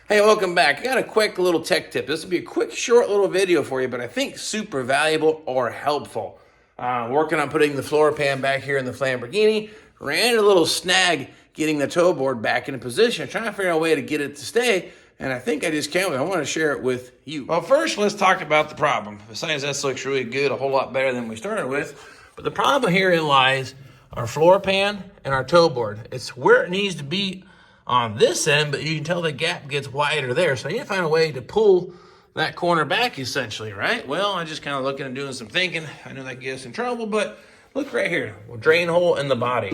Hey, welcome back. I got a quick little tech tip. This will be a quick, short little video for you, but I think super valuable or helpful. Working on putting the floor pan back here in the Lamborghini. Ran a little snag getting the toe board back into position, trying to figure out a way to get it to stay, and I think I just can't. I want to share it with you. Well, first, let's talk about the problem. Besides, this looks really good, a whole lot better than we started with. But the problem here lies our floor pan and our toe board. It's where it needs to be on this end, but you can tell the gap gets wider there. So you need to find a way to pull that corner back, essentially, right? Well, I'm just kind of looking and doing some thinking. I know that gets us in trouble, but look right here. Drain hole in the body.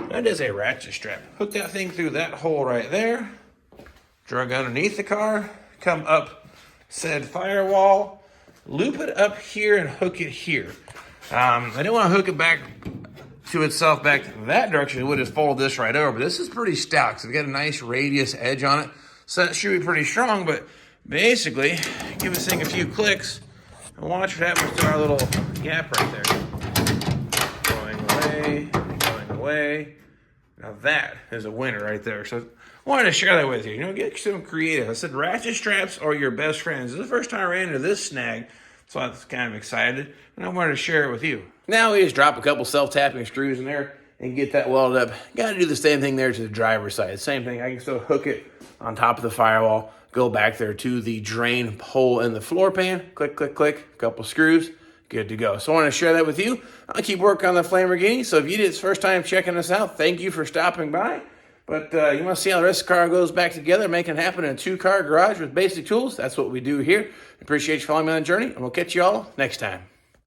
That is a ratchet strap. Hook that thing through that hole right there. Drug underneath the car. Come up said firewall. Loop it up here and hook it here. I don't want to hook it back to itself back that direction. It would just fold this right over, but this is pretty stout because it's got a nice radius edge on it, so that should be pretty strong. But basically, give this thing a few clicks and watch what happens to our little gap right there. Going away. Now that is a winner right there. So I wanted to share that with you. Get some creative. I said ratchet straps are your best friends. This is the first time I ran into this snag, so I was kind of excited, and I wanted to share it with you. Now we just drop a couple self-tapping screws in there and get that welded up. Got to do the same thing there to the driver's side. Same thing. I can still hook it on top of the firewall, go back there to the drain hole in the floor pan. Click, click, click. A couple screws. Good to go. So I want to share that with you. I'll keep working on the Lamborghini. So if you did it's first time checking us out, thank you for stopping by. But you want to see how the rest of the car goes back together, making it happen in a two-car garage with basic tools? That's what we do here. Appreciate you following me on the journey, and we'll catch you all next time.